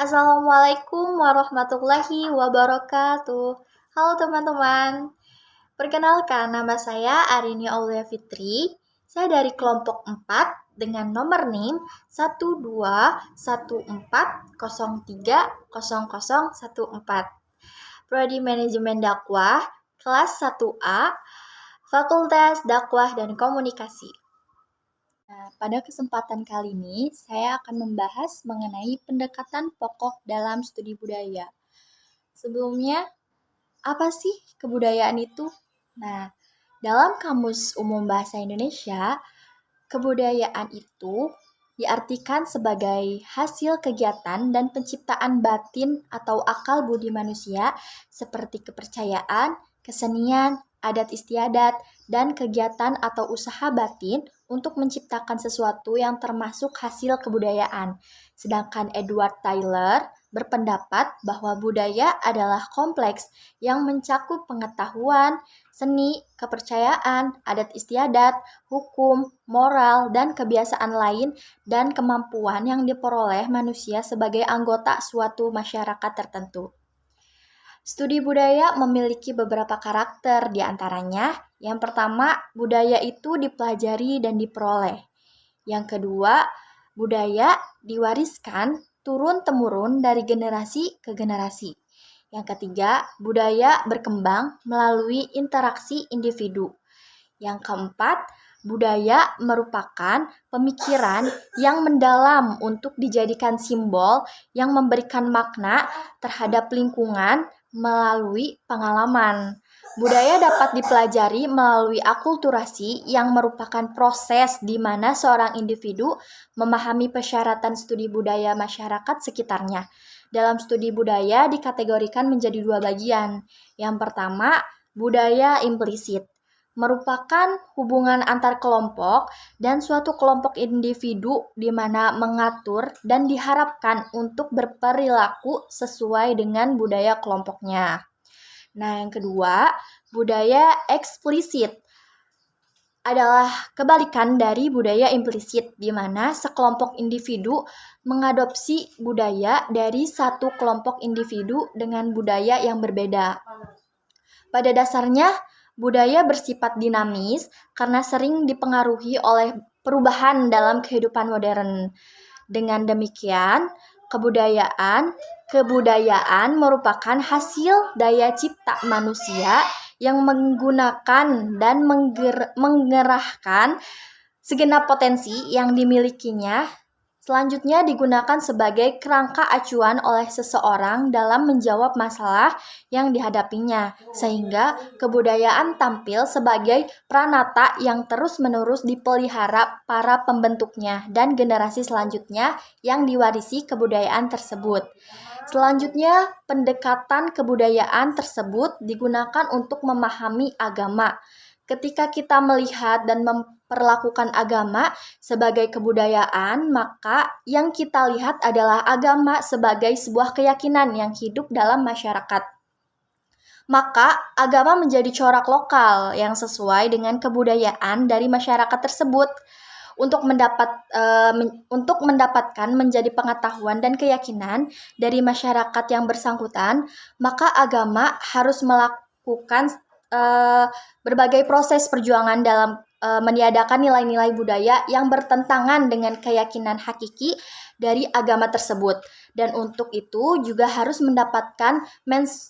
Assalamualaikum warahmatullahi wabarakatuh. Halo teman-teman. Perkenalkan, nama saya Arini Aulia Fitri. Saya dari kelompok 4 dengan nomor NIM 1214030014. Prodi Manajemen Dakwah, kelas 1A, Fakultas Dakwah dan Komunikasi. Nah, pada kesempatan kali ini, saya akan membahas mengenai pendekatan pokok dalam studi budaya. Sebelumnya, apa sih kebudayaan itu? Nah, dalam Kamus Umum Bahasa Indonesia, kebudayaan itu diartikan sebagai hasil kegiatan dan penciptaan batin atau akal budi manusia seperti kepercayaan, kesenian, adat istiadat, dan kegiatan atau usaha batin untuk menciptakan sesuatu yang termasuk hasil kebudayaan. Sedangkan Edward Tyler berpendapat bahwa budaya adalah kompleks yang mencakup pengetahuan, seni, kepercayaan, adat istiadat, hukum, moral, dan kebiasaan lain dan kemampuan yang diperoleh manusia sebagai anggota suatu masyarakat tertentu. Studi budaya memiliki beberapa karakter, di antaranya yang pertama, budaya itu dipelajari dan diperoleh. Yang kedua, budaya diwariskan turun-temurun dari generasi ke generasi. Yang ketiga, budaya berkembang melalui interaksi individu. Yang keempat, budaya merupakan pemikiran yang mendalam untuk dijadikan simbol yang memberikan makna terhadap lingkungan melalui pengalaman. Budaya dapat dipelajari melalui akulturasi yang merupakan proses di mana seorang individu memahami persyaratan studi budaya masyarakat sekitarnya. Dalam studi budaya dikategorikan menjadi dua bagian. Yang pertama, budaya implisit merupakan hubungan antar kelompok dan suatu kelompok individu di mana mengatur dan diharapkan untuk berperilaku sesuai dengan budaya kelompoknya. Nah, yang kedua, budaya eksplisit adalah kebalikan dari budaya implisit, di mana sekelompok individu mengadopsi budaya dari satu kelompok individu dengan budaya yang berbeda. Pada dasarnya, budaya bersifat dinamis karena sering dipengaruhi oleh perubahan dalam kehidupan modern. Dengan demikian, kebudayaan merupakan hasil daya cipta manusia yang menggunakan dan mengerahkan segenap potensi yang dimilikinya. Selanjutnya digunakan sebagai kerangka acuan oleh seseorang dalam menjawab masalah yang dihadapinya, sehingga kebudayaan tampil sebagai pranata yang terus-menerus dipelihara para pembentuknya dan generasi selanjutnya yang diwarisi kebudayaan tersebut. Selanjutnya, pendekatan kebudayaan tersebut digunakan untuk memahami agama. Ketika kita melihat dan memperlakukan agama sebagai kebudayaan, maka yang kita lihat adalah agama sebagai sebuah keyakinan yang hidup dalam masyarakat. Maka agama menjadi corak lokal yang sesuai dengan kebudayaan dari masyarakat tersebut. Untuk mendapatkan menjadi pengetahuan dan keyakinan dari masyarakat yang bersangkutan, maka agama harus melakukan berbagai proses perjuangan dalam meniadakan nilai-nilai budaya yang bertentangan dengan keyakinan hakiki dari agama tersebut. Dan untuk itu juga harus mendapatkan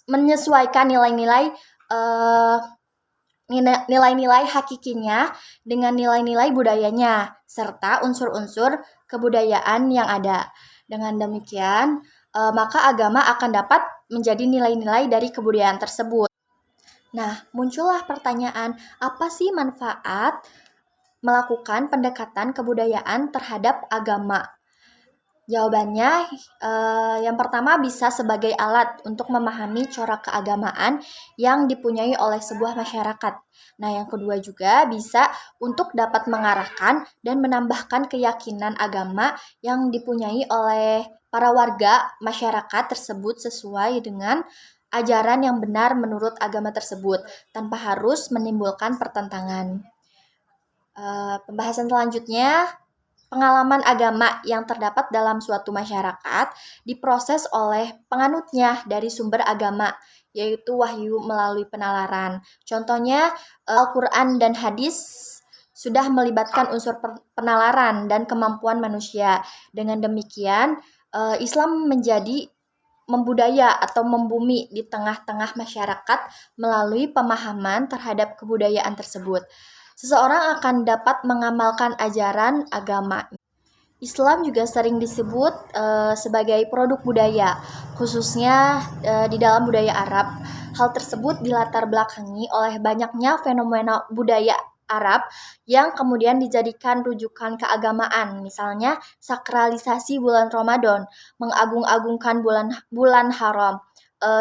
menyesuaikan nilai-nilai hakikinya dengan nilai-nilai budayanya serta unsur-unsur kebudayaan yang ada. Dengan demikian, maka agama akan dapat menjadi nilai-nilai dari kebudayaan tersebut. Nah, muncullah pertanyaan, apa sih manfaat melakukan pendekatan kebudayaan terhadap agama? Jawabannya, yang pertama bisa sebagai alat untuk memahami corak keagamaan yang dipunyai oleh sebuah masyarakat. Nah, yang kedua juga bisa untuk dapat mengarahkan dan menambahkan keyakinan agama yang dipunyai oleh para warga masyarakat tersebut sesuai dengan ajaran yang benar menurut agama tersebut, tanpa harus menimbulkan pertentangan. Pembahasan selanjutnya pengalaman agama yang terdapat dalam suatu masyarakat diproses oleh penganutnya dari sumber agama, yaitu wahyu melalui penalaran. Contohnya, Al-Quran dan hadis sudah melibatkan unsur penalaran dan kemampuan manusia. Dengan demikian, Islam menjadi membudaya atau membumi di tengah-tengah masyarakat melalui pemahaman terhadap kebudayaan tersebut. Seseorang akan dapat mengamalkan ajaran agama. Islam juga sering disebut sebagai produk budaya, khususnya di dalam budaya Arab. Hal tersebut dilatar belakangi oleh banyaknya fenomena budaya Arab yang kemudian dijadikan rujukan keagamaan, misalnya sakralisasi bulan Ramadan, mengagung-agungkan bulan haram,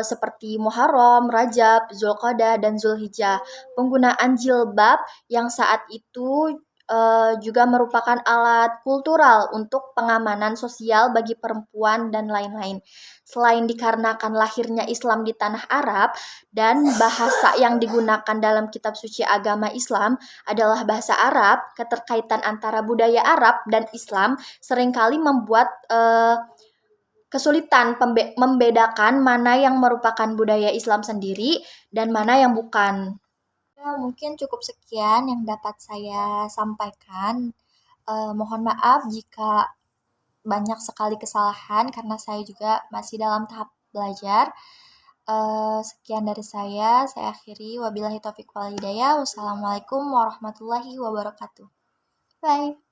seperti Muharram, Rajab, Zulqa'dah, dan Zulhijjah. Penggunaan jilbab yang saat itu juga merupakan alat kultural untuk pengamanan sosial bagi perempuan dan lain-lain. Selain dikarenakan lahirnya Islam di tanah Arab dan bahasa yang digunakan dalam kitab suci agama Islam adalah bahasa Arab, keterkaitan antara budaya Arab dan Islam seringkali membuat kesulitan membedakan mana yang merupakan budaya Islam sendiri dan mana yang bukan. Ya, mungkin cukup sekian yang dapat saya sampaikan. Mohon maaf jika banyak sekali kesalahan karena saya juga masih dalam tahap belajar. Sekian dari saya akhiri. Wabillahi taufiq wal hidayah. Wassalamualaikum warahmatullahi wabarakatuh. Bye.